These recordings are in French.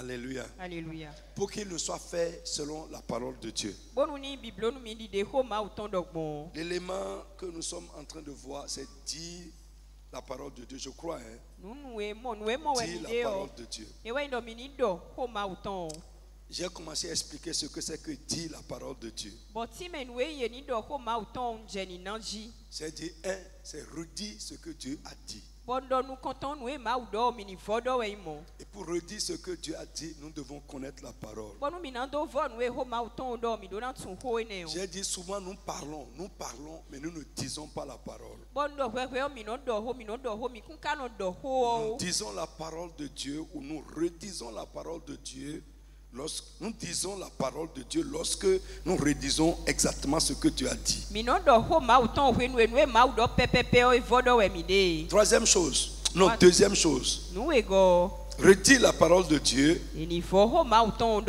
Alléluia. Alléluia. Pour qu'il ne soit fait selon la parole de Dieu. L'élément que nous sommes en train de voir, c'est dire la parole de Dieu. Je crois, hein? Dire la parole de Dieu. J'ai commencé à expliquer ce que c'est que dire la parole de Dieu. C'est dire, c'est redire ce que Dieu a dit. Et pour redire ce que Dieu a dit, nous devons connaître la parole. J'ai dit souvent nous parlons, mais nous ne disons pas la parole. Nous disons la parole de Dieu ou nous redisons la parole de Dieu. Nous disons la parole de Dieu lorsque nous redisons exactement ce que Dieu a dit. Troisième chose, non, deuxième chose. Redire la parole de Dieu,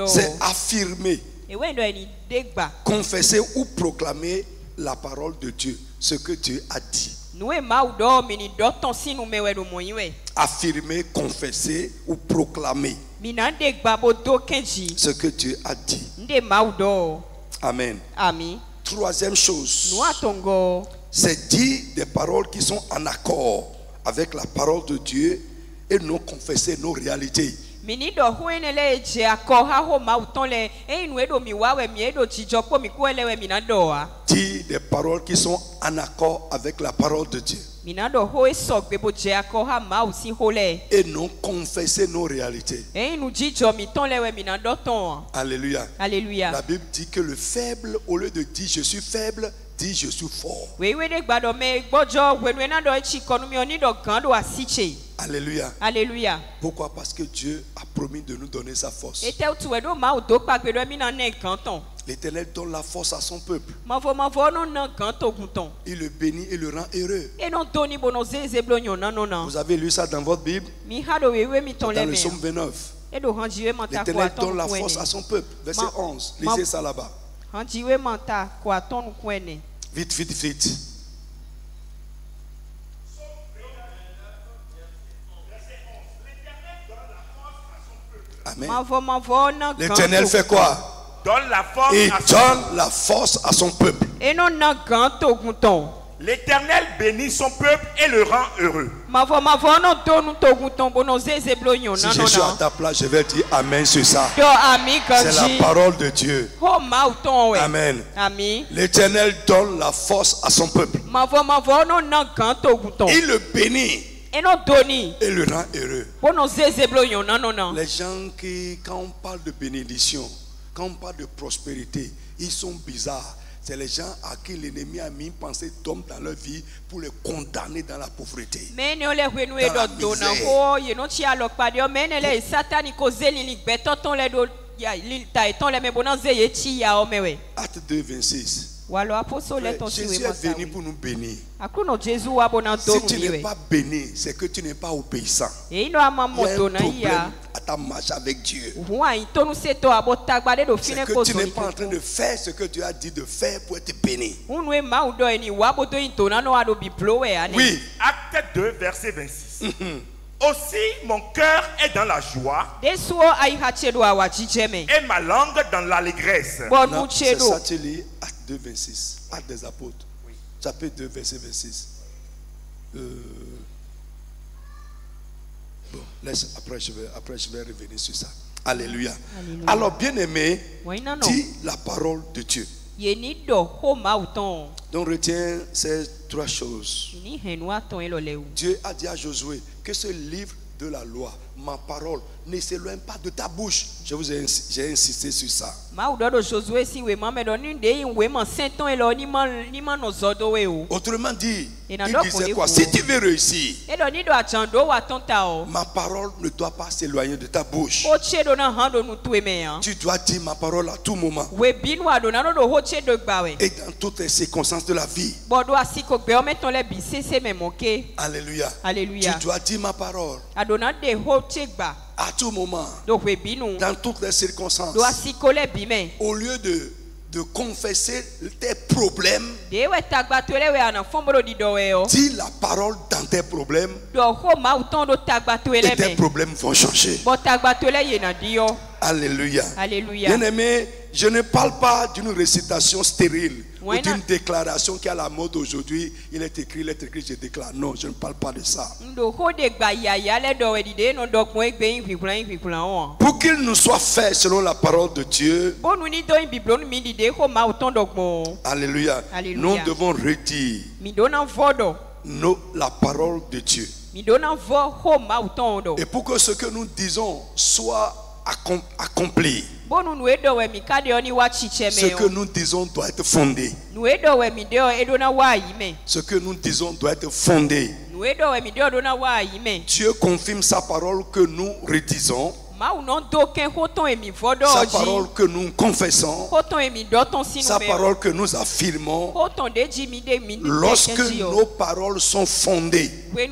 c'est affirmer, confesser ou proclamer la parole de Dieu, ce que Dieu a dit. Affirmer, confesser ou proclamer ce que Dieu a dit. Amen. Troisième chose, c'est dire des paroles qui sont en accord avec la parole de Dieu et non confesser nos réalités. Dire des paroles qui sont en accord avec la parole de Dieu et non confesser nos réalités. Alléluia. Alléluia. La Bible dit que le faible, au lieu de dire je suis faible, dit je suis fort. Alléluia. Alléluia. Pourquoi? Parce que Dieu a promis de nous donner sa force. L'Éternel donne la force à son peuple. Il le bénit et le rend heureux. Vous avez lu ça dans votre Bible? Dans le psaume 29. L'Éternel donne la force à son peuple. Verset 11. Lisez ça là-bas. Vite, vite, vite. Amen. L'Éternel fait quoi? Donne la force. Il donne la force à son peuple. L'Éternel bénit son peuple et le rend heureux. Si je suis à ta place, je vais dire Amen sur ça. C'est la parole de Dieu. Amen. L'Éternel donne la force à son peuple. Il le bénit et le rend heureux. Les gens qui, quand on parle de bénédiction, quand on parle de prospérité, ils sont bizarres. C'est les gens à qui l'ennemi a mis une pensée d'homme dans leur vie pour les condamner dans la pauvreté, dans la misère. Acte 2, 26. Jésus est venu pour nous bénir. Si tu n'es pas béni, c'est que tu n'es pas obéissant. Il y a un problème à ta marche avec Dieu. C'est que tu n'es pas en train de faire ce que Dieu a dit de faire pour être béni. Oui. Acte 2, verset 26. Aussi mon cœur est dans la joie et ma langue dans l'allégresse. C'est ça tu lis, Acte 2, 26. Acte des apôtres. Oui. Chapitre 2, verset 26. Bon, laisse, après je vais revenir sur ça. Alléluia. Alléluia. Alors bien aimé, dis la parole de Dieu. Donc retiens ces trois choses. Dieu a dit à Josué que ce livre de la loi, ma parole, ne s'éloigne pas de ta bouche. J'ai insisté sur ça. Autrement dit, il disait quoi? Si tu veux réussir, ma parole ne doit pas s'éloigner de ta bouche. Tu dois dire ma parole à tout moment et dans toutes les circonstances de la vie. Alléluia. Alléluia. Tu dois dire ma parole à tout moment, dans toutes les circonstances. Au lieu de de confesser tes problèmes. Dis la parole dans tes problèmes. Et tes problèmes vont changer. Alléluia. Bien-aimé, je ne parle pas d'une récitation stérile ou d'une déclaration qui est à la mode aujourd'hui. Il est écrit, je déclare. Non, je ne parle pas de ça. Pour qu'il nous soit fait selon la parole de Dieu. Alléluia. Nous devons redire la parole de Dieu. Et pour que ce que nous disons soit accompli, ce que nous disons doit être fondé. Ce que nous disons doit être fondé. Dieu confirme sa parole que nous redisons. Sa parole que nous confessons. Sa parole que nous affirmons. Lorsque nos paroles sont fondées. Et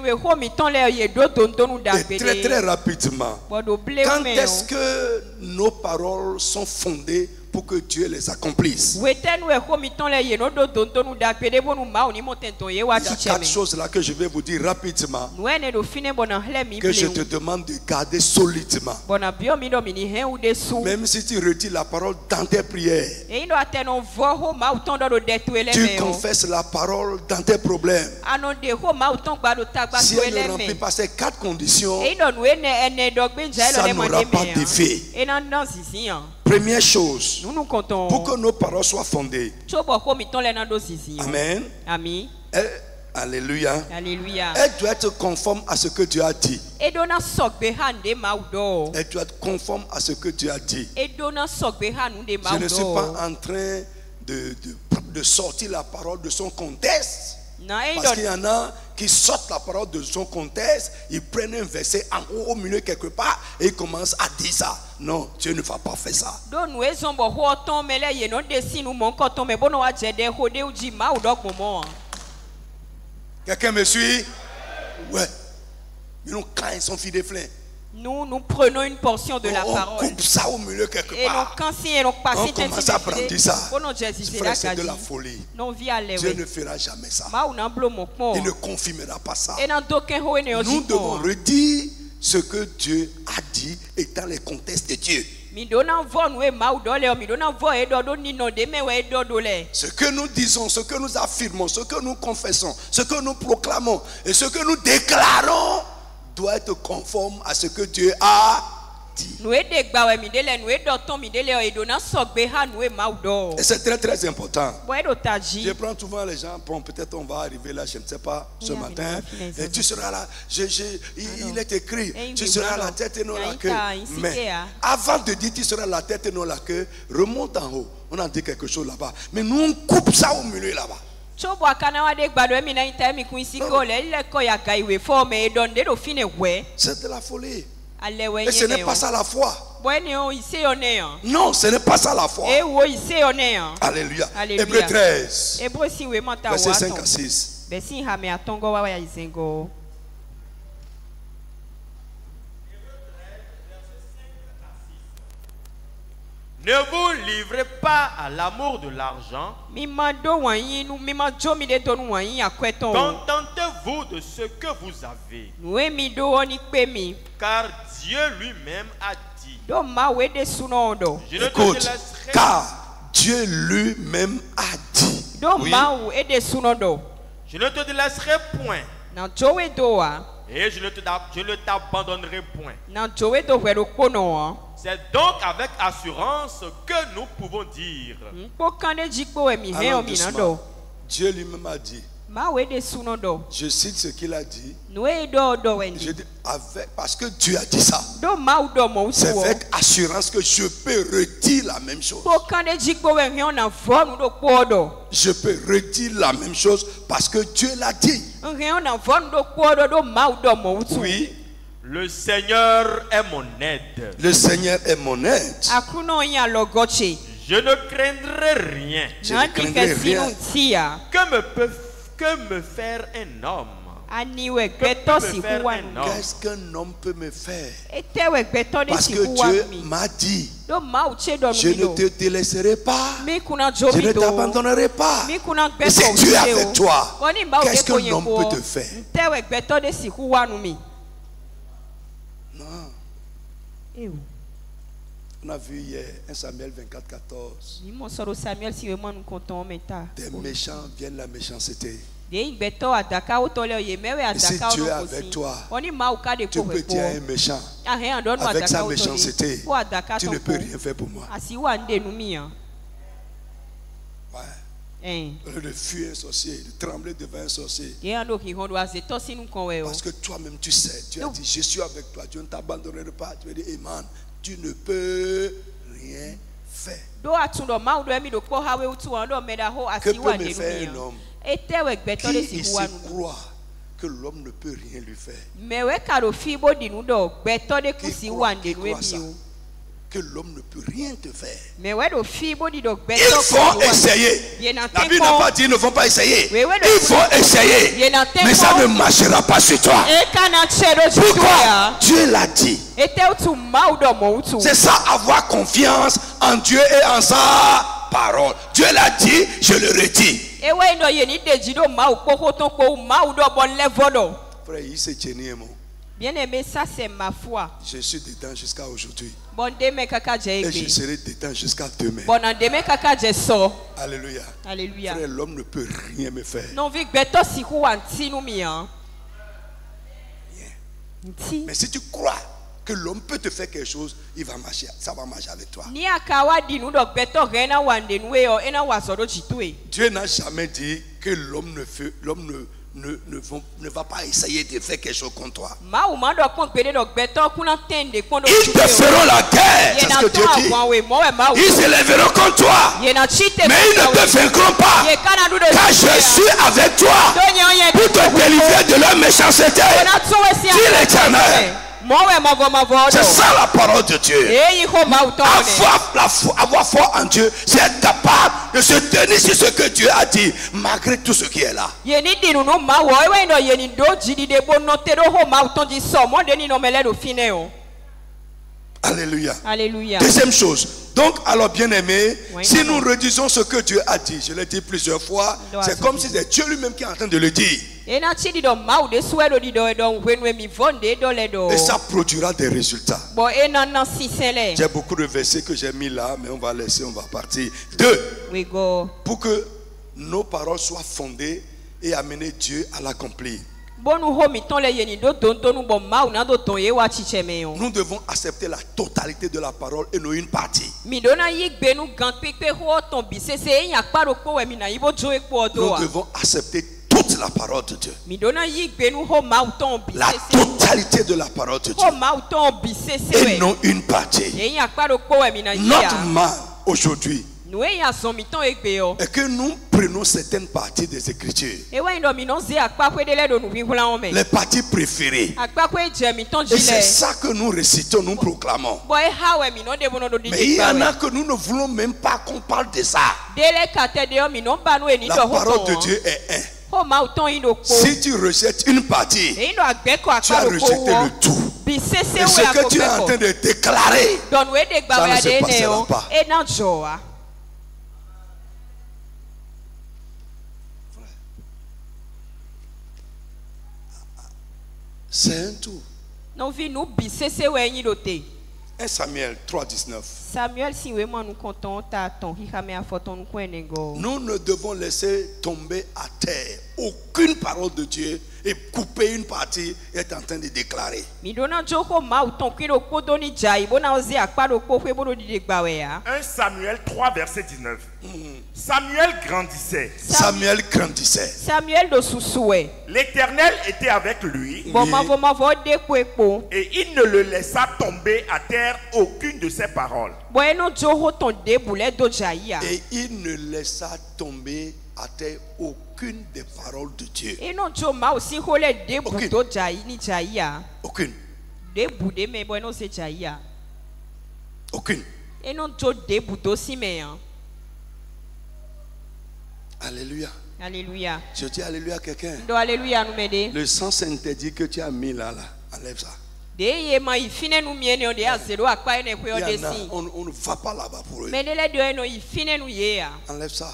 très très rapidement. Quand est-ce que nos paroles sont fondées pour que Dieu les accomplisse? Il y a 4 choses là que je vais vous dire rapidement, que je te demande de garder solidement. Même si tu retires la parole dans tes prières, tu confesses la parole dans tes problèmes. Si elle ne remplit pas ces 4 conditions, ça n'aura pas d'effet. Première chose, pour que nos paroles soient fondées. Amen. Alléluia. Elle doit être conforme à ce que Dieu a dit. Elle doit être conforme à ce que Dieu a dit. Je ne suis pas en train de sortir la parole de son contexte. Parce qu'il y en a qui sortent la parole de son contexte, ils prennent un verset en haut, au milieu quelque part et ils commencent à dire ça. Non, Dieu ne va pas faire ça. Quelqu'un me suit? Ouais. Mais nous, quand ils sont filles de flin, nous prenons une portion de la parole. On coupe ça au milieu quelque part. On commence à prendre ça. Frère, c'est de la folie. Dieu ne fera jamais ça. Il ne confirmera pas ça. Nous devons redire ce que Dieu a dit et dans les contextes de Dieu. Ce que nous disons, ce que nous affirmons, ce que nous confessons, ce que nous proclamons et ce que nous déclarons doit être conforme à ce que Dieu a dit. Et c'est très très important. Je prends souvent les gens, bon, peut-être on va arriver là, je ne sais pas, ce matin, et tu seras là, il est écrit, tu seras la tête et non la queue. Mais avant de dire tu seras la tête et non la queue, remonte en haut, on a dit quelque chose là-bas. Mais nous on coupe ça au milieu là-bas. C'est de la folie. Et ce n'est pas ça la foi. Non, ce n'est pas ça la foi. Alléluia. Hébreux 13, versets 5 à 6. Ne vous livrez pas à l'amour de l'argent. Contentez-vous de ce que vous avez. Car Dieu lui-même a dit. Écoute, car Dieu lui-même a dit. Oui. Je ne te délaisserai point. Et je ne t'abandonnerai point. C'est donc avec assurance que nous pouvons dire. Alors, doucement, Dieu lui-même a dit. Je cite ce qu'il a dit. Je dis parce que Dieu a dit ça. C'est avec assurance que je peux redire la même chose. Je peux redire la même chose parce que Dieu l'a dit. Oui. Le Seigneur est mon aide. Le Seigneur est mon aide. Je ne craindrai rien. Je ne craindrai rien. Que me faire un homme? Qu'est-ce qu'un homme peut me faire? Parce que Dieu m'a dit. Je ne te délaisserai pas. Je ne t'abandonnerai pas. Et si Dieu est avec toi, qu'est-ce que l'homme peut te faire? Non. On a vu hier 1 Samuel 24, 14. Des méchants viennent la méchanceté. Et si Dieu est avec toi, tu peux dire à un méchant, avec sa méchanceté, tu ne peux rien faire pour moi. Ouais. Au lieu de fuir un sorcier, de trembler devant un sorcier. Parce que toi-même tu sais, tu as dit, je suis avec toi, Dieu ne t'abandonnerai pas. Tu as dit, Amen, tu ne peux rien faire. Que peut me faire un homme qui ici croit que l'homme ne peut rien lui faire? Qui croit ça? Que l'homme ne peut rien te faire. Ils vont essayer. La Bible n'a pas dit ils ne vont pas essayer. Ils vont essayer. Mais ça ne marchera pas sur toi. Pourquoi? Dieu l'a dit. C'est ça, avoir confiance en Dieu et en sa parole. Dieu l'a dit, je le redis. Frère, il s'est tenu. Bien aimé, ça c'est ma foi. Je suis dedans jusqu'à aujourd'hui. Et je serai dedans jusqu'à demain. Alléluia. Alléluia. Frère, l'homme ne peut rien me faire. Mais si tu crois que l'homme peut te faire quelque chose, il va marcher, ça va marcher avec toi. Dieu n'a jamais dit que l'homme ne va pas essayer de faire quelque chose contre toi. Ils te feront la guerre. C'est ce que Dieu dit. Ils se lèveront contre toi. Mais ils ne te vaincront pas. Car je suis avec toi pour te délivrer de leur méchanceté. Dis l'Éternel. C'est ça la parole de Dieu. Avoir foi en Dieu, c'est être capable de se tenir sur ce que Dieu a dit, malgré tout ce qui est là. Alléluia. Alléluia. Deuxième chose. Donc, alors bien aimé, si nous redisons ce que Dieu a dit, je l'ai dit plusieurs fois, c'est comme si c'est Dieu lui-même qui est en train de le dire. Et ça produira des résultats. J'ai beaucoup de versets que j'ai mis là, mais on va laisser, on va partir. 2. Pour que nos paroles soient fondées et amener Dieu à l'accomplir. Nous devons accepter la totalité de la parole et non une partie. Nous devons accepter toute la parole de Dieu. La totalité de la parole de Dieu. Et non une partie. Notre mal aujourd'hui est que nous prenons certaines parties des Écritures, les parties préférées, et c'est ça que nous récitons, nous proclamons. Mais il y en a que nous ne voulons même pas qu'on parle de ça. La parole de Dieu est un. Si tu rejettes une partie, tu as rejeté le tout. Et ce que tu es en train de déclarer, ça ne se passera pas. C'est un tout. 1 Samuel 3,19. Nous ne devons laisser tomber à terre aucune parole de Dieu et couper une partie et être en train de déclarer. 1 Samuel 3, verset 19. Samuel grandissait. L'Éternel était avec lui. Et il ne le laissa tomber à terre aucune de ses paroles. Et il ne laissa tomber à terre aucune des paroles de Dieu. Aucune. Aucune. Alléluia. Alléluia. Je dis alléluia à quelqu'un. Alléluia nous m'aider. Le sang interdit que tu as mis là, enlève ça. On ne va pas là-bas pour eux. Enlève ça.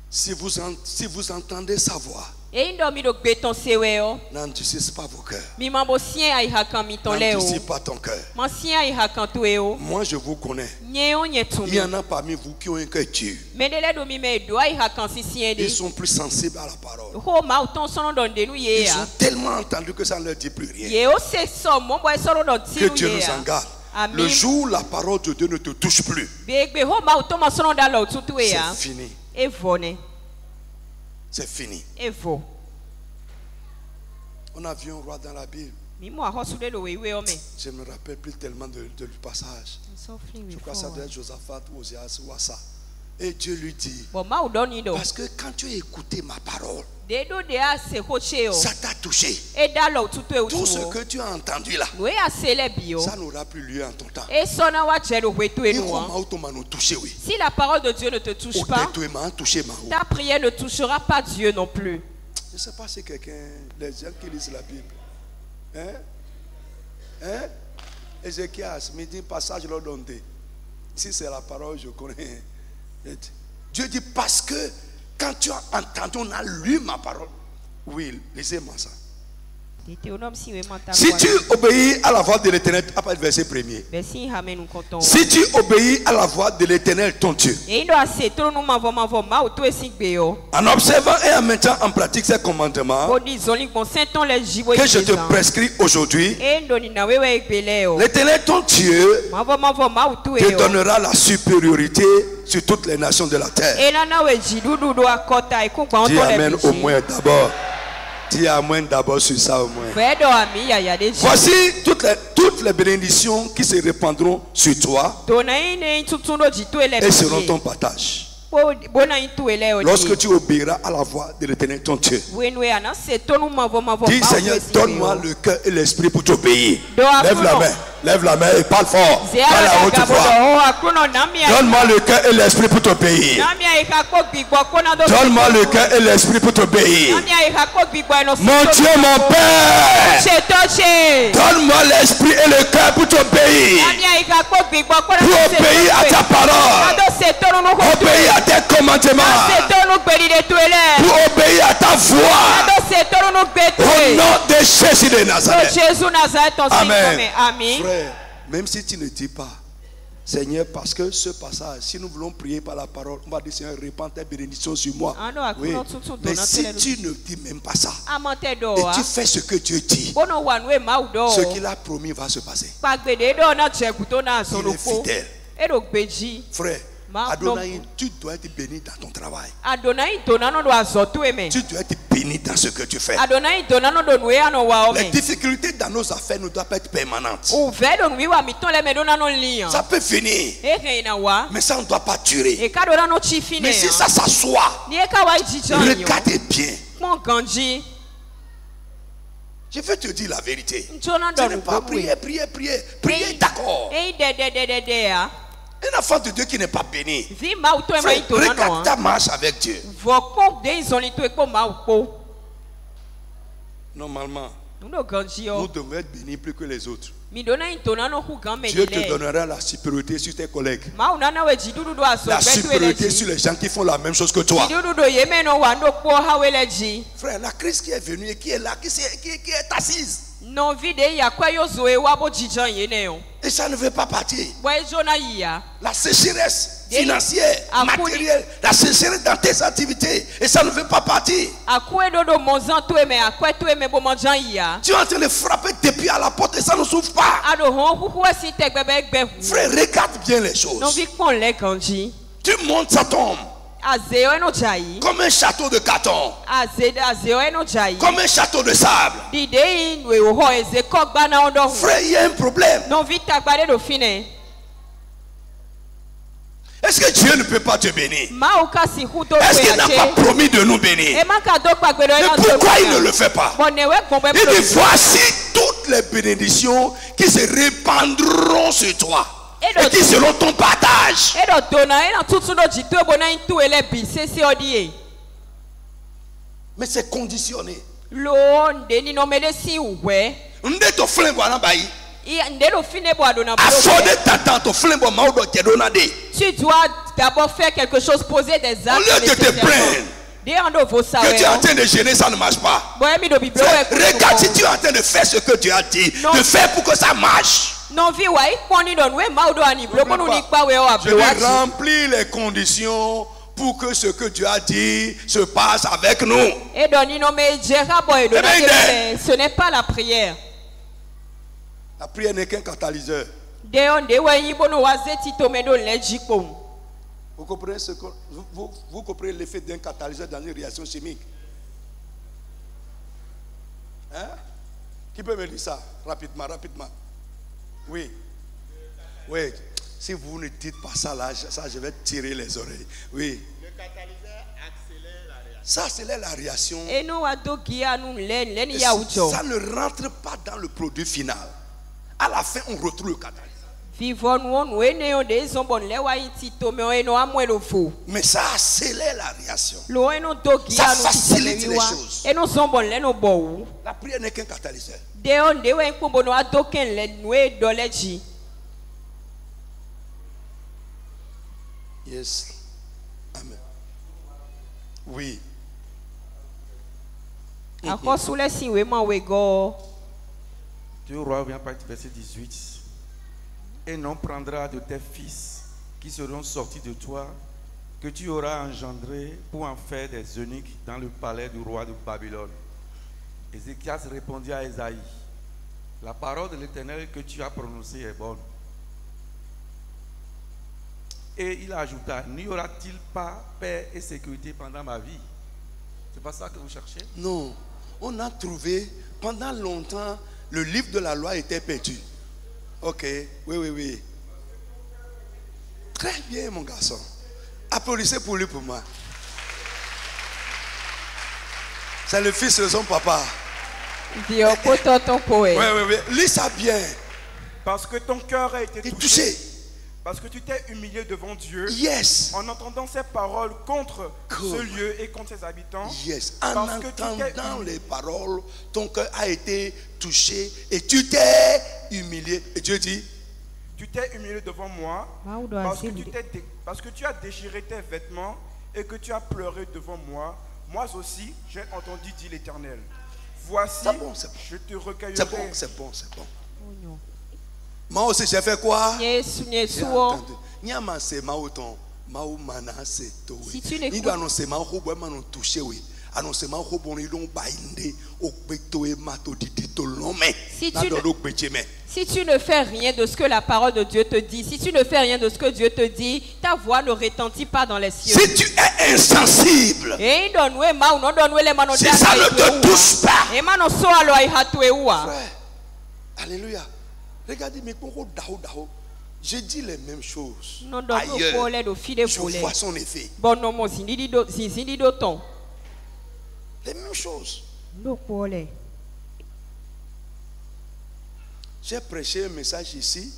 Si vous entendez sa voix, n'endurcissez pas vos cœurs. N'endurcissez pas ton cœur. Moi, je vous connais. Il y en a parmi vous qui ont un cœur dur. Ils sont plus sensibles à la parole. Ils ont tellement entendu que ça ne leur dit plus rien. Que Dieu nous en garde. Le jour où la parole de Dieu ne te touche plus, c'est fini. C'est fini. On a vu un roi dans la Bible. Je ne me rappelle plus tellement du passage. Je crois que ça doit être Josaphat ou Ozias ou Asa. Et Dieu lui dit, parce que quand tu as écouté ma parole, ça t'a touché. Tout ce que tu as entendu là, ça n'aura plus lieu en ton temps. Si la parole de Dieu ne te touche pas, ta prière ne touchera pas Dieu non plus. Je ne sais pas si quelqu'un, les gens qui lisent la Bible, Ézéchias me dit passage là donné. Si c'est la parole, je connais. Dieu dit parce que quand tu as entendu, on a lu ma parole. Oui, lisez-moi ça. Si tu obéis à la voix de l'Éternel, après le verset premier. Si tu obéis à la voix de l'Éternel, ton Dieu, en observant et en mettant en pratique ces commandements que je te prescris aujourd'hui, l'Éternel, ton Dieu, te donnera la supériorité sur toutes les nations de la terre. Dis amen au moins d'abord. Dis amen d'abord sur ça au moins. Voici toutes les bénédictions qui se répandront sur toi et seront ton partage. Lorsque tu obéiras à la voix de l'Éternel ton Dieu. Dis Seigneur, donne-moi le cœur et l'esprit pour t'obéir. Lève la main et parle fort. Parle à haute voix. Donne-moi le cœur et l'esprit pour t'obéir. Donne-moi le cœur et l'esprit pour t'obéir. Mon Dieu, mon Père, donne-moi l'esprit et le cœur pour t'obéir. Pour obéir à ta parole. Obéir à tes commandements. Pour obéir à ta voix. Au nom de Jésus de Nazareth. Amen. Frère, même si tu ne dis pas, Seigneur, parce que ce passage, si nous voulons prier par la parole, on va dire Seigneur, répands tes bénédictions sur moi. Oui. Mais si tu ne dis même pas ça, et tu fais ce que Dieu dit, ce qu'il a promis va se passer. Il est fidèle. Frère, Adonai, tu dois être béni dans ton travail. Tu dois être béni dans ce que tu fais. Les difficultés dans nos affaires ne doivent pas être permanentes. Ça peut finir, mais ça ne doit pas durer. Mais si ça s'assoit, regardez bien. Je veux te dire la vérité. Ce n'est pas prier, d'accord. Un enfant de Dieu qui n'est pas béni, frère, regarde ta marche avec Dieu. Normalement, nous devons être bénis plus que les autres. Dieu te donnera la supériorité sur tes collègues, la supériorité sur les gens qui font la même chose que toi. Frère, la crise qui est venue et qui est là, qui est assise, et ça ne veut pas partir. La sécheresse financière, matérielle, la sécheresse dans tes activités, et ça ne veut pas partir. Tu es en train de frapper tes pieds à la porte et ça ne s'ouvre pas. Frère, regarde bien les choses. Tu montes, ça tombe. Comme un château de carton. Comme un château de sable. Frère, il y a un problème. Est-ce que Dieu ne peut pas te bénir? Est-ce qu'il n'a pas promis de nous bénir? Mais pourquoi il ne le fait pas? Il dit voici toutes les bénédictions qui se répandront sur toi. Et qui seront ton partage. Mais c'est conditionné. Tu dois d'abord faire quelque chose, poser des actes. Au lieu de te plaindre que tu es en train de gêner, ça ne marche pas. Regarde si tu es en train de faire ce que tu as dit, de faire pour que ça marche. Je vais remplir les conditions pour que ce que Dieu a dit se passe avec nous. Ce n'est pas la prière. La prière n'est qu'un catalyseur. Vous comprenez vous comprenez l'effet d'un catalyseur dans une réaction chimique? Hein? Qui peut me dire ça? Rapidement. Oui. Oui. Si vous ne dites pas ça là, ça je vais tirer les oreilles. Oui. Le catalyseur accélère la réaction. Ça accélère la réaction. Ça ne rentre pas dans le produit final. À la fin, on retrouve le catalyseur. Mais ça accélère la réaction. Ça facilite les choses. La prière n'est qu'un catalyseur. Yes. Amen. Oui. 2 Rois, verset 18. Et non prendra de tes fils qui seront sortis de toi, que tu auras engendré pour en faire des eunuques dans le palais du roi de Babylone. Ézéchias répondit à Esaïe, la parole de l'Éternel que tu as prononcée est bonne. Et il ajouta, n'y aura-t-il pas paix et sécurité pendant ma vie? C'est pas ça que vous cherchez? Non, on a trouvé, pendant longtemps, le livre de la loi était perdu. Ok, oui. Très bien, mon garçon. Applaudissez pour lui, pour moi. C'est le fils de son papa. Oui. Lis ça bien. Parce que ton cœur a été touché. Parce que tu t'es humilié devant Dieu. Yes. En entendant ces paroles contre ce lieu et contre ses habitants. Yes. En entendant les paroles, ton cœur a été touché et tu t'es humilié. Et Dieu dit, tu t'es humilié devant moi parce que tu as déchiré tes vêtements et que tu as pleuré devant moi. Moi aussi, j'ai entendu, dit l'Éternel. Voici, je te recueillerai. C'est bon. Moi aussi, j'ai fait quoi? Si tu ne fais rien de ce que la parole de Dieu te dit, si tu ne fais rien de ce que Dieu te dit, ta voix ne retentit pas dans les cieux. Si tu es insensible, si ça ne te touche pas, frère, alléluia. Regardez mes concours d'Aho. Je dis les mêmes choses. Ailleurs, je vois son effet. Les mêmes choses. J'ai prêché un message ici.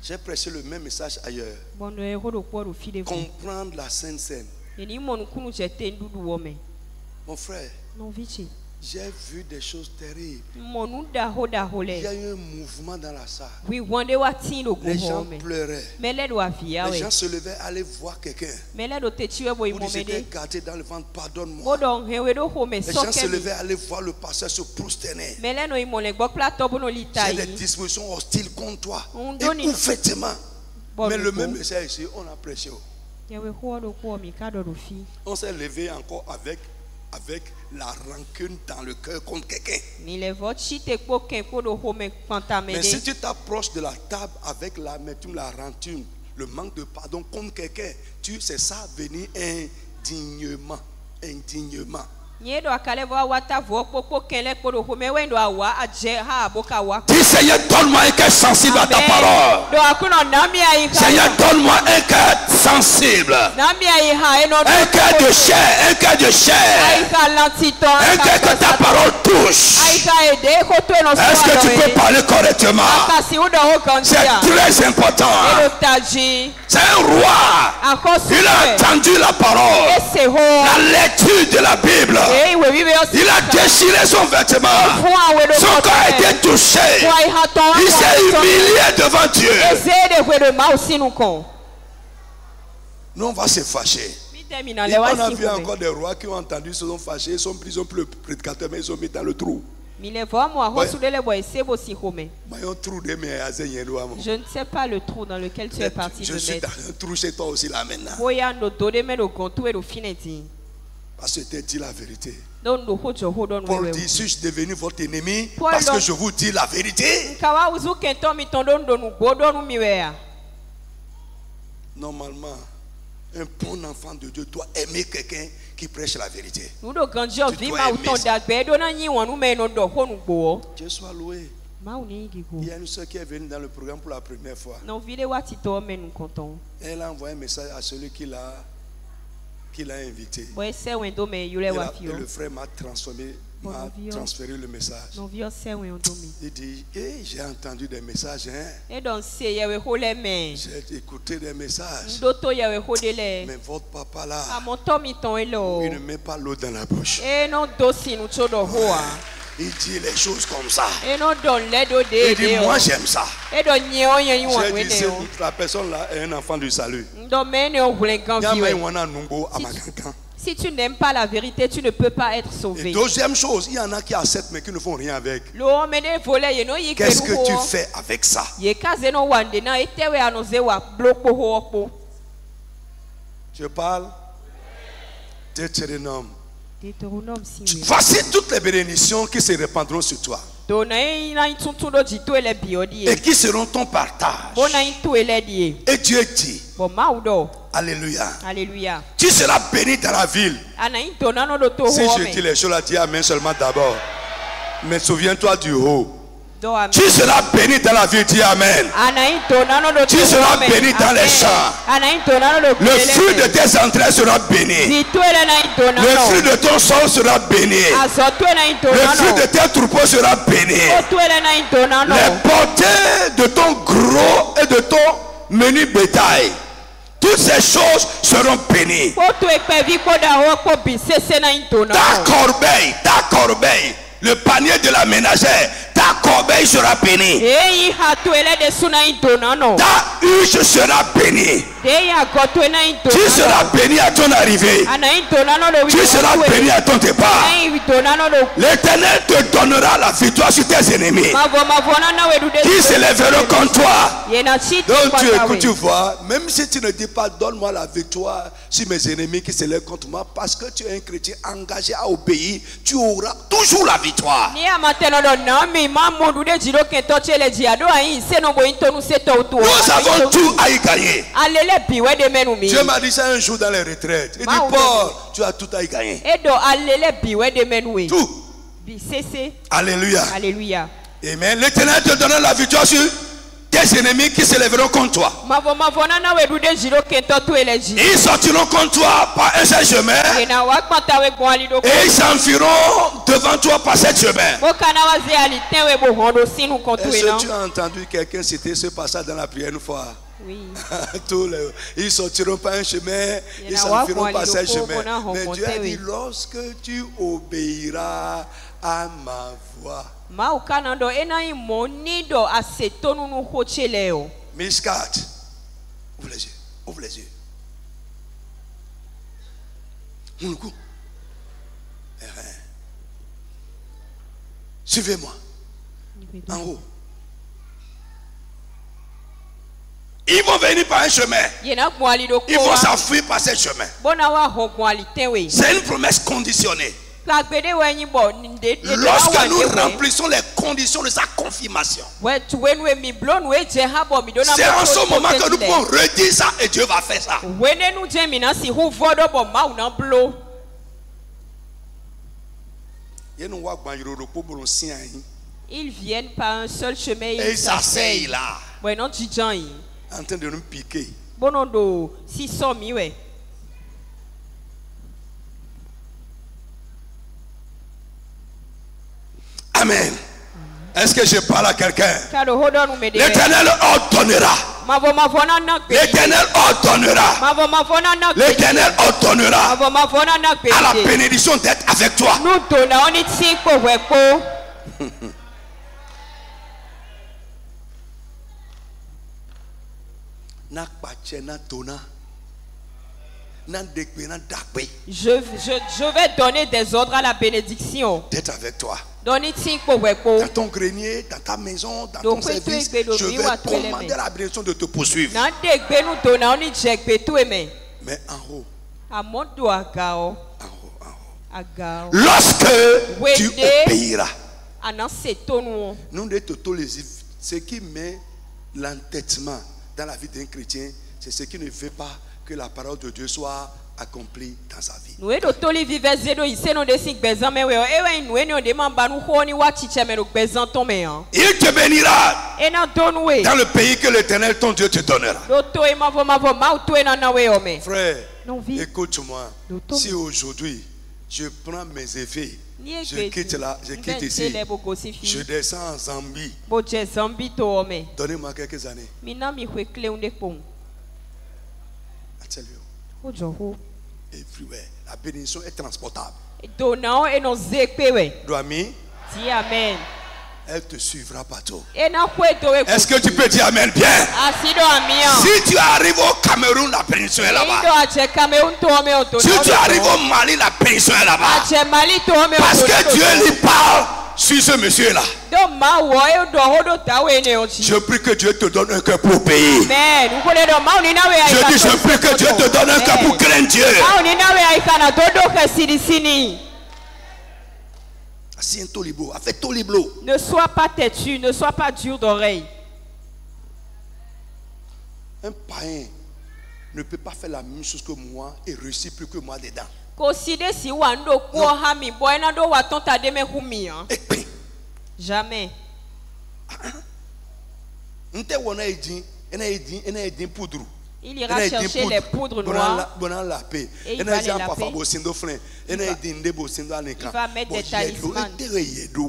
J'ai prêché le même message ailleurs. Comprendre la Sainte Seine. Mon frère, j'ai vu des choses terribles. Il y a eu un mouvement dans la salle. Les gens pleuraient. Les gens se levaient, allaient voir quelqu'un. Pour s'étaient gardés dans le ventre, pardonne-moi. Les gens se levaient, allaient voir le pasteur se prosterner. J'ai des dispositions hostiles contre toi. Et ouvertement. Mais le même message ici, on a prêché. On s'est levé encore avec la rancune dans le cœur contre quelqu'un. Mais si tu t'approches de la table avec l'amertume, la rancune, le manque de pardon contre quelqu'un, c'est ça venir indignement. Dis Seigneur, donne-moi un cœur sensible à ta parole. Seigneur, donne-moi un cœur sensible. Un cœur de chair, un cœur que ta parole touche. Est-ce que tu peux parler correctement? C'est très important. C'est un roi. Il a entendu la parole, la lecture de la Bible. Il a déchiré son vêtement. Son corps a été touché. Il s'est humilié devant Dieu. Nous, on va se fâcher. Et on a vu encore des rois qui ont entendu, se sont fâchés, ils sont pris, ils ont plus le prédicateur, mais ils ont mis dans le trou. Je ne sais pas le trou dans lequel tu es parti de mettre. Je suis dans un trou chez toi aussi là maintenant. Parce que tu dis la vérité. Paul dit, suis-je devenu votre ennemi parce que je vous dis la vérité? Normalement, un bon enfant de Dieu doit aimer quelqu'un qui prêche la vérité. Tu dois aimer ça. Dieu soit loué. Il y a une soeur qui est venue dans le programme pour la première fois. Elle a envoyé un message à celui qui l'a invité. Et le frère m'a transféré le message. Il dit, j'ai entendu des messages. J'ai écouté des messages. Mais votre papa là, il ne met pas l'eau dans la bouche. Il dit les choses comme ça. Il dit, moi j'aime ça. J'ai dit, la personne là est un enfant du salut. Si tu n'aimes pas la vérité, tu ne peux pas être sauvé. Et deuxième chose, il y en a qui acceptent mais qui ne font rien avec. Qu'est-ce que tu fais avec ça? Je parle Deutéronome. Voici toutes les bénédictions qui se répandront sur toi et qui seront ton partage. Et Dieu dit, alléluia. Alléluia. Tu seras béni dans la ville. Si je dis les choses là, dis amen seulement d'abord. Mais souviens-toi du haut. Tu seras béni dans la ville, dis amen. Tu seras béni dans les champs. Le fruit de tes entrailles sera béni. Le fruit de ton sol sera béni. Le fruit de tes troupeaux sera béni. Les portées de ton gros et de ton menu bétail, toutes ces choses seront bénies. Ta corbeille, le panier de la ménagère, ta corbeille sera bénie. Ta huche sera bénie. Tu seras béni à ton arrivée. Tu seras béni à ton départ. L'Éternel te donnera la victoire sur tes ennemis qui se lèveront contre toi. Donc tu écoutes, tu vois, même si tu ne dis pas donne-moi la victoire sur mes ennemis qui se lèvent contre moi, parce que tu es un chrétien engagé à obéir, tu auras toujours la victoire. Nous avons tout à y gagner. Dieu m'a dit ça un jour dans les retraites. Il dit Paul, tu as tout à y gagner. Tout. Alléluia. Alléluia. Amen. L'Éternel te donnera la victoire sur tes ennemis qui se lèveront contre toi. Ils sortiront contre toi par un seul chemin et ils s'enfuiront devant toi par ce chemin. Est-ce que tu as entendu quelqu'un citer ce passage dans la prière une fois? Oui. Ils sortiront par un chemin, ils s'enfuiront par ce chemin. Mais Dieu a dit, lorsque tu obéiras à ma voix. Miscat, ouvre les yeux, ouvre les yeux. Suivez-moi. En haut. Ils vont venir par un chemin. Ils vont s'enfuir par ce chemin. C'est une promesse conditionnée. Lorsque nous remplissons les conditions de sa confirmation, c'est en ce moment que nous pouvons redire ça et Dieu va faire ça. Ils viennent par un seul chemin et ils s'asseyent là, en train de nous piquer. Amen. Est-ce que je parle à quelqu'un? L'Éternel ordonnera. L'Éternel ordonnera. L'Éternel ordonnera à la bénédiction d'être avec toi. Je vais donner des ordres à la bénédiction. D'être avec toi. Dans ton grenier, dans ta maison, dans ton service, je vais commander la bénédiction de te poursuivre. Mais en haut. Lorsque tu obéiras. Nous de ce qui met l'entêtement dans la vie d'un chrétien, c'est ce qui ne fait pas que la parole de Dieu soit accomplie dans sa vie. Il te bénira dans le pays que l'Éternel ton Dieu te donnera. Frère, écoute-moi. Si aujourd'hui je prends mes effets, je quitte ici, je descends en Zambie, donnez-moi quelques années. Everywhere. La bénédiction est transportable. Doami, amen. Elle te suivra partout. Est-ce que tu peux dire amen bien? Si tu arrives au Cameroun, la bénédiction est là-bas. Si tu arrives au Mali, la bénédiction est là-bas. Parce que Dieu lui parle sur ce monsieur-là. Je prie que Dieu te donne un cœur pour payer. Je dis, je prie que Dieu te donne un cœur pour craindre Dieu. Ne sois pas têtu, ne sois pas dur d'oreille. Un païen ne peut pas faire la même chose que moi et réussir plus que moi dedans. Jamais. Il ira chercher les poudres noires et il va les laper. Il va mettre des talismans.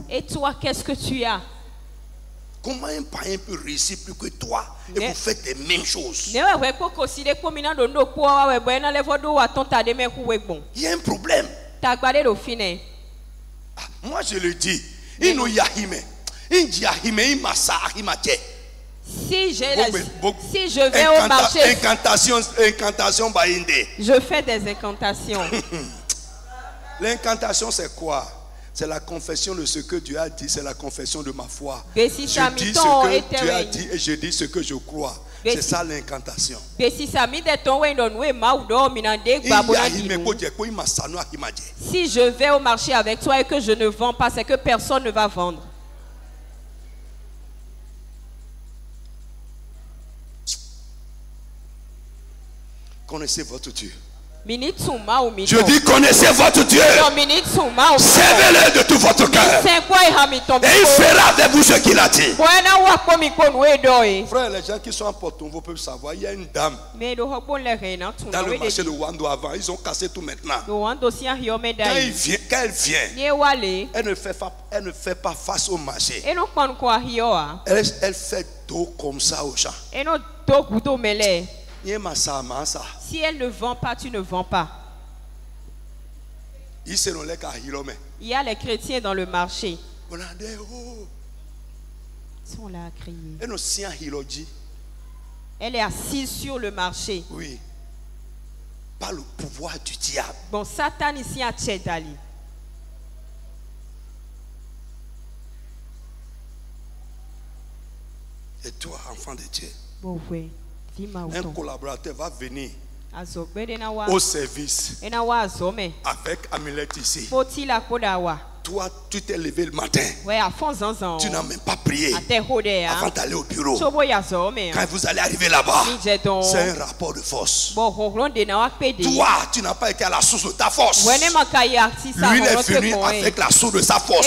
Et toi, qu'est-ce que tu as? Comment un païen peut réussir plus que toi et vous faites les mêmes choses? Il y a un problème. Moi je le dis. Si je vais au marché, incantation baïndé. Je fais des incantations. L'incantation c'est quoi? C'est la confession de ce que Dieu a dit, c'est la confession de ma foi. Je dis ce que Dieu a dit et je dis ce que je crois. C'est ça l'incantation. Si je vais au marché avec toi et que je ne vends pas, c'est que personne ne va vendre. Connaissez votre Dieu. Je dis connaissez votre Dieu. Servez-le de tout votre cœur. Et il fera avec vous ce qu'il a dit. Frère, les gens qui sont en Porto-Novo peuvent savoir. Il y a une dame dans le marché de Wando avant. Ils ont cassé tout maintenant. Quand elle vient, elle ne fait pas face au marché. Elle fait dos comme ça aux gens. Si elle ne vend pas, tu ne vends pas. Il y a les chrétiens dans le marché. Ils sont là à crier. Elle est assise sur le marché. Oui. Par le pouvoir du diable. Bon, Satan ici à Tchedali. Et toi, enfant de Dieu. Bon, oui. Un collaborateur va venir au service avec Amulette ici. Toi, tu t'es levé le matin. Tu n'as même pas prié avant d'aller au bureau. Quand vous allez arriver là-bas, c'est un rapport de force. Toi, tu n'as pas été à la source de ta force. Lui, il est venu avec la source de sa force.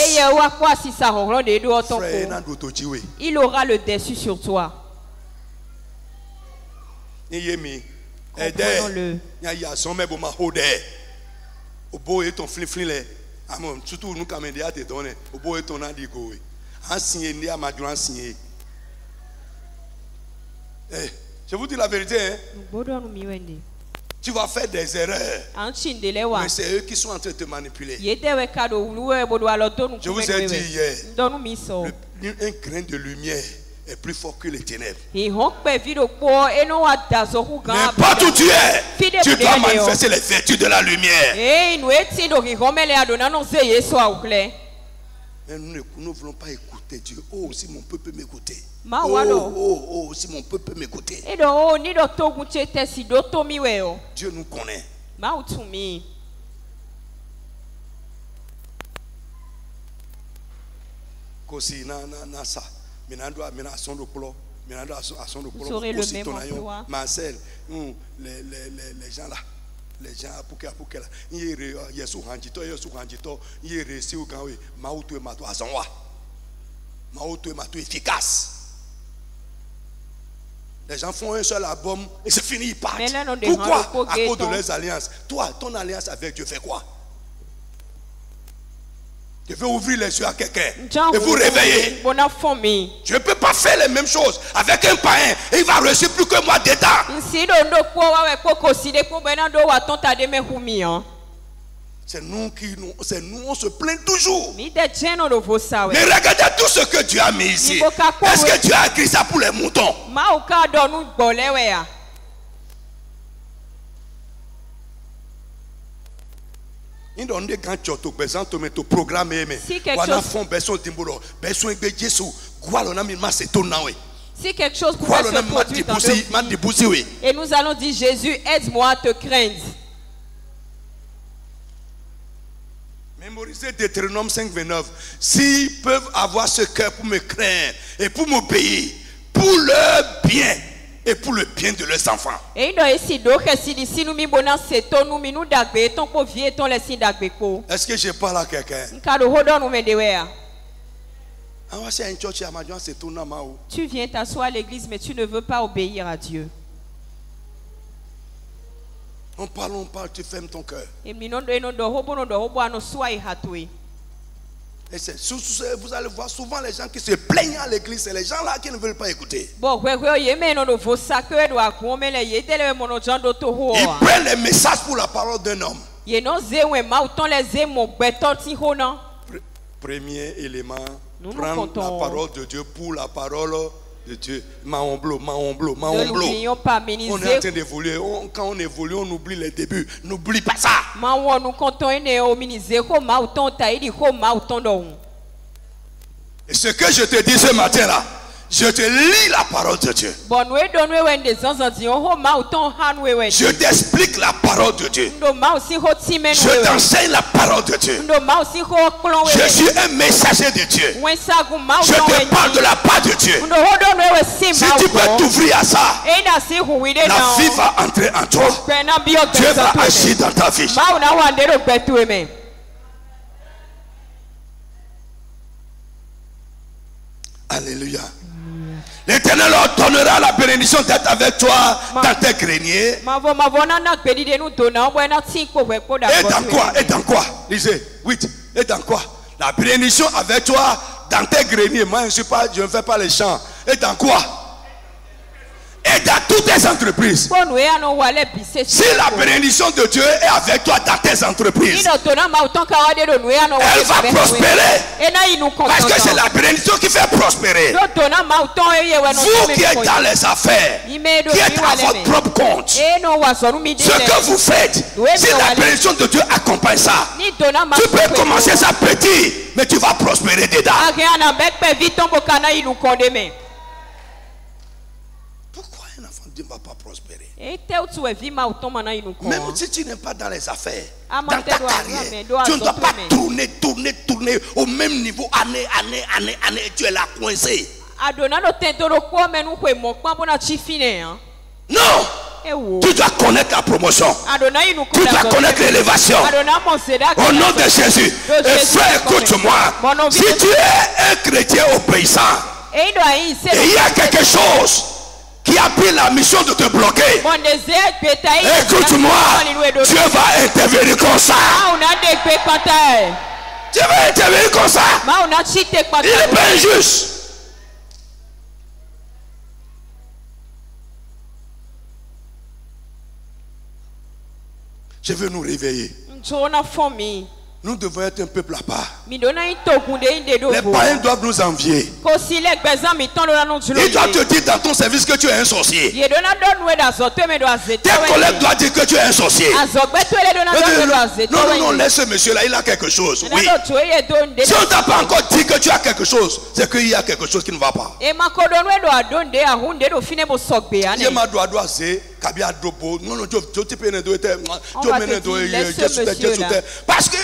Il aura le dessus sur toi. Comprenons-le. Surtout nous quand média te donne au bout ton a dit go ancien ni à ma ancien. Je vous dis la vérité hein. Tu vas faire des erreurs. Mais c'est eux qui sont en train de te manipuler. Je vous ai dit hier, un grain de lumière est plus fort que les ténèbres. N'importe où tu es, tu dois manifester les vertus de la lumière. Mais nous ne voulons pas écouter Dieu. Oh, si mon peuple peut m'écouter. Oh, si mon peuple peut m'écouter. Dieu nous connaît. Kosi na ça. Maintenant à son de plo. Maintenant à son de plo. Kosi ton Marcel, les gens là. Les gens pour que là. Il sous handito, il réussit au grand maoutou et matou azonwa. Maoutou et matou efficace. Les gens font un seul album et c'est fini, ils partent. Pourquoi? À cause de leurs alliances. Toi, ton alliance avec Dieu fait quoi? Je veux ouvrir les yeux à quelqu'un et vous réveiller. Je ne peux pas faire les mêmes choses avec un païen et il va réussir plus que moi dedans. C'est nous, on se plaint toujours. Mais regardez tout ce que Dieu a mis ici. Est-ce que Dieu a écrit ça pour les moutons? Si quelque chose pouvait se produire dans notre vie, et nous allons dire Jésus, aide-moi à te craindre. Mémorisez Deutéronome 5:29. S'ils peuvent avoir ce cœur pour me craindre et pour m'obéir, pour leur bien et pour le bien de leurs enfants. Est-ce que je parle à quelqu'un? Tu viens t'asseoir à l'église, mais tu ne veux pas obéir à Dieu. On parle, tu fermes ton cœur. Et vous allez voir souvent les gens qui se plaignent à l'église, c'est les gens là qui ne veulent pas écouter. Ils prennent les messages pour la parole d'un homme. Premier élément, prendre la parole de Dieu pour la parole de Dieu. On est en train d'évoluer. Quand on évolue, on oublie les débuts. N'oublie pas ça. Et ce que je te dis ce matin là, je te lis la parole de Dieu. Je t'explique la parole de Dieu. Je t'enseigne la parole de Dieu. Je suis un messager de Dieu. Je te parle de la part de Dieu. Si tu peux t'ouvrir à ça, la vie va entrer en toi. Dieu va agir dans ta vie. Alléluia. L'Éternel ordonnera la bénédiction d'être avec toi dans tes greniers. Et dans quoi? Et dans quoi? Lisez. 8. Et dans quoi? La bénédiction avec toi dans tes greniers. Moi, je ne fais pas les champs. Et dans quoi? Et dans toutes tes entreprises. Si la bénédiction de Dieu est avec toi dans tes entreprises, elle va prospérer. Parce que c'est la bénédiction qui fait prospérer. Vous qui êtes dans les affaires, qui êtes à votre propre compte, ce que vous faites, si la bénédiction de Dieu accompagne ça, tu peux commencer ça petit, mais tu vas prospérer dedans. Ne va pas prospérer. Même si tu n'es pas dans les affaires, dans ta carrière, tu ne dois pas tourner au même niveau année, tu es là coincé. Non! Tu dois connaître la promotion. Tu dois connaître l'élévation. Au nom de Jésus. Et frère, écoute-moi. Si tu es un chrétien obéissant, et il y a quelque chose qui a pris la mission de te bloquer, écoute-moi, Dieu va intervenir comme ça. Tu vas intervenir comme ça. Il n'est pas injuste. Je veux nous réveiller. Nous devons être un peuple à part. Les païens doivent nous envier. Ils doivent te dire dans ton service que tu es un sorcier. Tes collègues doivent dire que tu es un sorcier. Non, laisse ce monsieur-là, il a quelque chose. Oui. Si on ne t'a pas encore dit que tu as quelque chose, c'est qu'il y a quelque chose qui ne va pas. Parce que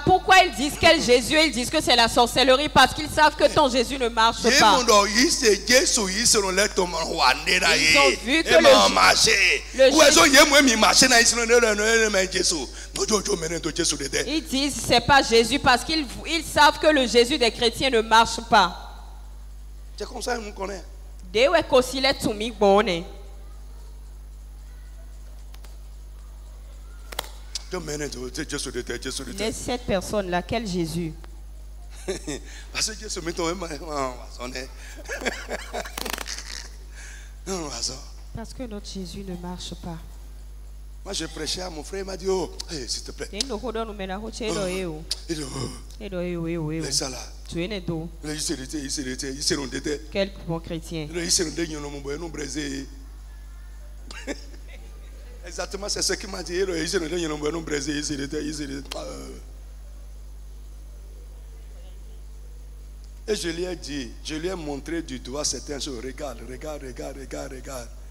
pourquoi ils disent quel Jésus? Ils disent que c'est la sorcellerie parce qu'ils savent que ton Jésus ne marche pas. Ils ont vu que ils disent c'est pas Jésus parce qu'ils savent que le Jésus des chrétiens ne marche pas. C'est comme ça qu'on connaît. Mais cette personne-là, quel Jésus? Parce que notre Jésus ne marche pas. Moi, je prêchais à mon frère, il m'a dit, oh, hey, s'il te plaît. Laisse ça là. Quel bon chrétien. Exactement, c'est ce qu'il m'a dit. Et je lui ai dit, je lui ai montré du doigt certaines choses. Regarde.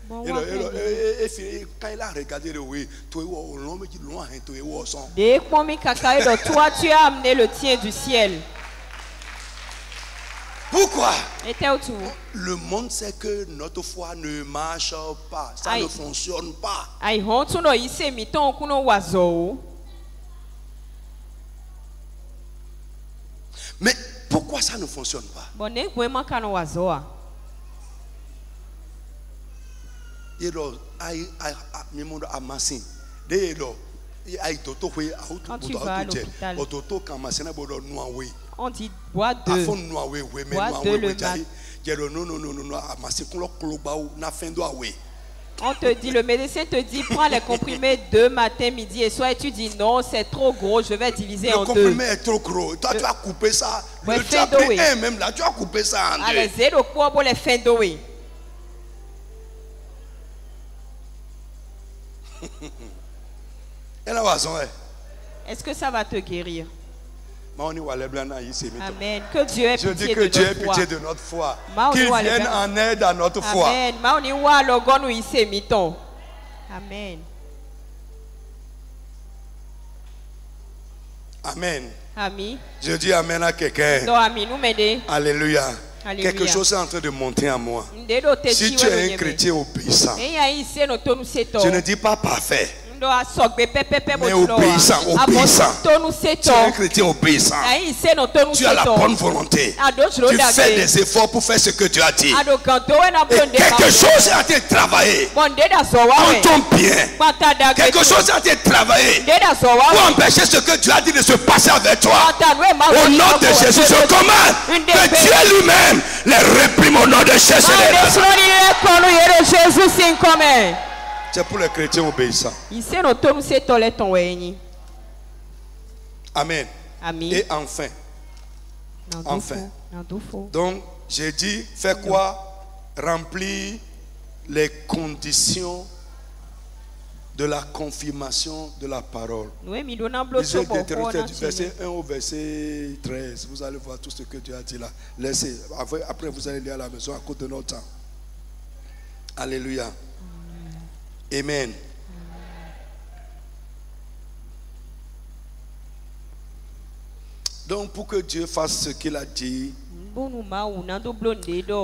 Bon, et quand il a regardé le oui, toi tu as amené le tien du ciel. Pourquoi? Le monde sait que notre foi ne marche pas, ça ne fonctionne pas. Mais pourquoi ça ne fonctionne pas? Quand tu vas à l'hôpital, on dit bois de le matin. On te dit, le médecin te dit, prends les comprimés de matin, midi et soir. Et tu dis non, c'est trop gros, je vais diviser en deux. Le comprimé est trop gros. Toi, tu as coupé ça. Tu as pris un même là, tu as coupé ça en deux. Allez, zéro quoi pour les fins d'eau. Est-ce que ça va te guérir? Amen. Que Dieu ait pitié de notre foi. Qu'il vienne en aide à notre foi. Amen. Amen. Amen. Je dis amen à quelqu'un. Alléluia. Quelque chose est en train de monter en moi. Si tu es un chrétien obéissant, je ne dis pas parfait, mais obéissant. Tu es un chrétien obéissant. Tu as la bonne volonté. Tu fais des efforts pour faire ce que tu as dit. Et quelque chose a été travaillé en ton bien. Quelque chose a été travaillé pour empêcher ce que tu as dit de se passer avec toi. Au nom de Jésus, je commande que Dieu lui-même les réprime au nom de Jésus. C'est pour les chrétiens obéissants. Amen. Et enfin. Donc, j'ai dit, fais quoi? Remplir les conditions de la confirmation de la parole. Lisez du verset 1 au verset 13. Vous allez voir tout ce que Dieu a dit là. Laissez. Après, vous allez lire à la maison à cause de notre temps. Alléluia. Amen. Donc pour que Dieu fasse ce qu'il a dit,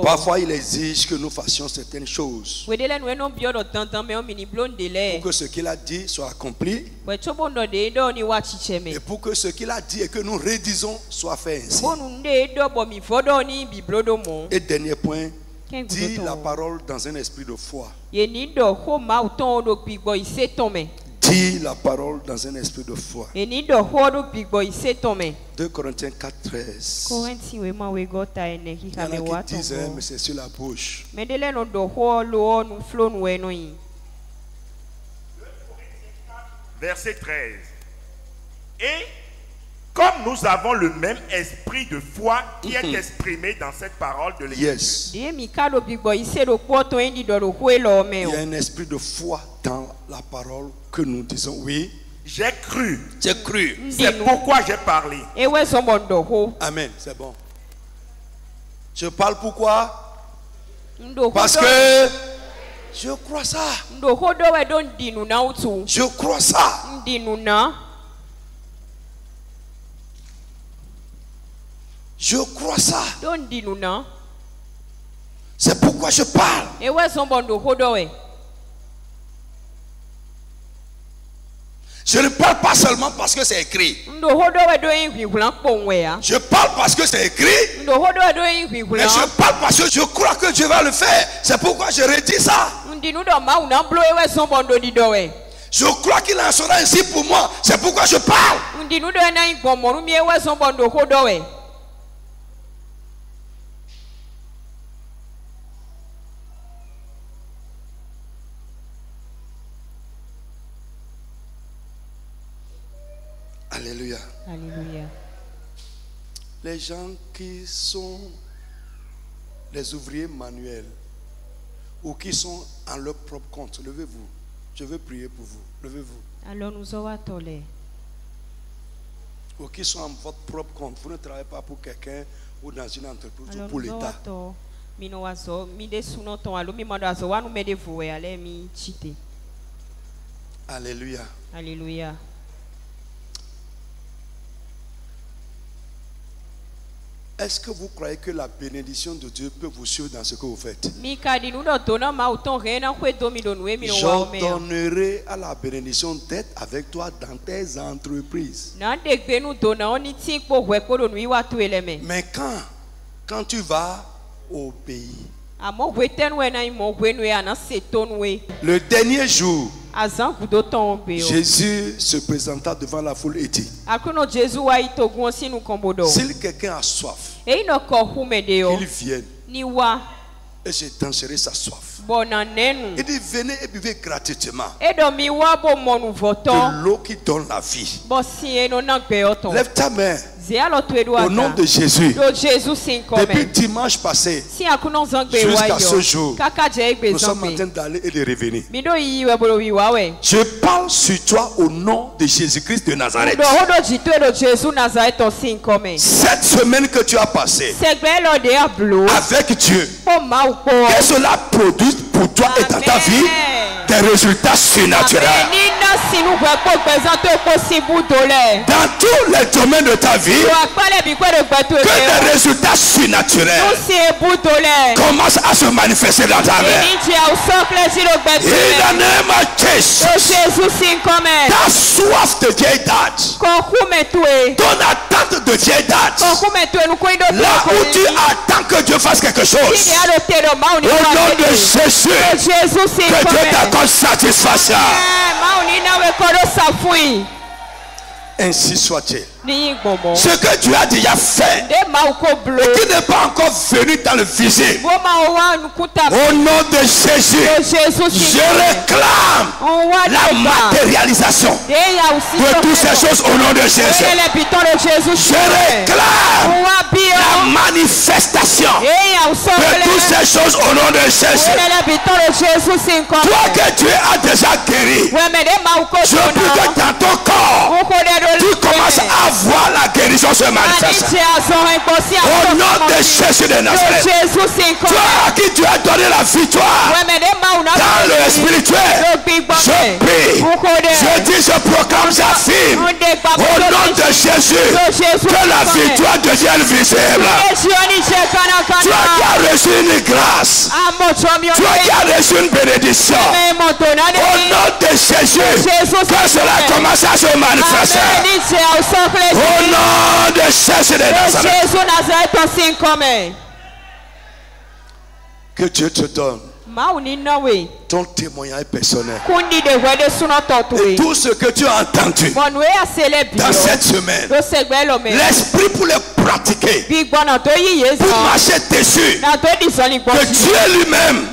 parfois il exige que nous fassions certaines choses pour que ce qu'il a dit soit accompli et pour que ce qu'il a dit et que nous rédisons soit fait ainsi. Et dernier point, dis la parole dans un esprit de foi. Dis Dis la parole dans un esprit de foi. 2 Corinthiens 4:13. Il y en a qui disent, mais c'est sur la bouche. Verset 13. Et comme nous avons le même esprit de foi qui est exprimé dans cette parole de l'Église. Yes. Il y a un esprit de foi dans la parole que nous disons. Oui. J'ai cru. J'ai cru. C'est pourquoi j'ai parlé. Amen. C'est bon. Je parle pourquoi? Parce que je crois ça. Je crois ça. Je crois ça. C'est pourquoi je parle. Je ne parle pas seulement parce que c'est écrit. Je parle parce que c'est écrit. Mais je parle parce que je crois que Dieu va le faire. C'est pourquoi je redis ça. Je crois qu'il en sera ainsi pour moi. C'est pourquoi je parle. Alléluia. Alléluia. Les gens qui sont les ouvriers manuels ou qui sont en leur propre compte, levez-vous. Je veux prier pour vous. Levez-vous. Alors nous avons tolé. Ou qui sont en votre propre compte. Vous ne travaillez pas pour quelqu'un ou dans une entreprise ou pour l'État. Alléluia. Alléluia. Est-ce que vous croyez que la bénédiction de Dieu peut vous suivre dans ce que vous faites? J'ordonnerai à la bénédiction d'être avec toi dans tes entreprises. Mais quand tu vas au pays, le dernier jour, Jésus se présenta devant la foule et dit, si quelqu'un a soif, qu'il vienne et je tangerai sa soif. Il dit, venez et buvez gratuitement de l'eau qui donne la vie. Lève ta main. Au nom de Jésus, depuis dimanche passé jusqu'à ce jour, nous sommes en train d'aller et de revenir. Je parle sur toi au nom de Jésus-Christ de Nazareth. Cette semaine que tu as passée avec Dieu, que cela produise pour toi et dans ta vie des résultats surnaturels. Dans tous les domaines de ta vie, que des résultats surnaturels commencent à se manifester dans ta vie. In the name of Jesus, ta soif de vieille date, ton attente de vieille date, là où tu attends que Dieu fasse quelque chose, au nom de Jésus, que Dieu t'accorde satisfaction. Ainsi soit-il. Ce que tu as déjà fait et qui n'est pas encore venu dans le visible, au nom de Jésus, je réclame la matérialisation de toutes ces choses au nom de Jésus. Je réclame la manifestation de toutes ces choses au nom de Jésus. Toi que tu as déjà guéri, je prie que dans ton corps tu commences à voir la guérison se manifester. Au nom de Jésus de Nazareth, toi à qui tu as donné la victoire dans le spirituel, je prie, je dis, je proclame, j'affirme au nom de Jésus que la victoire devienne visible. Toi qui as reçu une grâce, toi qui as reçu une bénédiction, au nom de Jésus, que cela commence à se manifester. Au nom de Jésus de Nazareth. Que Dieu te donne Ton témoignage est personnel. Et tout ce que tu as entendu dans cette semaine, l'esprit pour le pratiquer, pour marcher dessus, que Dieu lui-même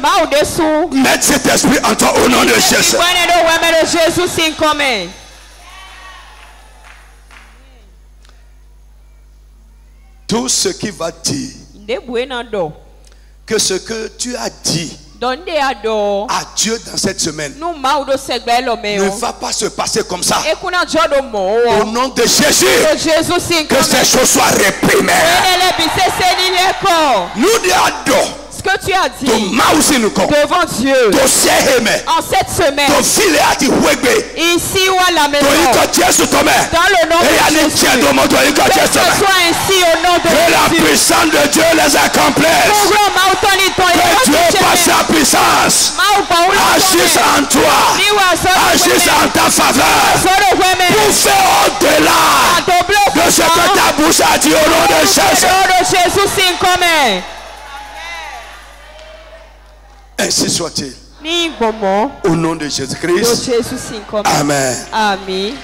mette cet esprit en toi au nom de Jésus. Tout ce qui va dire que ce que tu as dit à Dieu dans cette semaine ne va pas se passer comme ça. Au nom de Jésus, que ces choses soient réprimées. Nous disons ce que tu as dit devant Dieu en cette semaine, ici ou à la maison, dans le nom de Jésus, que ce soit ainsi au nom de Jésus. Que la puissance de Dieu les accomplisse. Que Dieu par sa puissance agisse en toi, agisse en ta faveur, pour faire au-delà de ce que ta bouche a dit au nom de Jésus. Ainsi soit-il. Au nom de Jésus-Christ. Amen. Amen.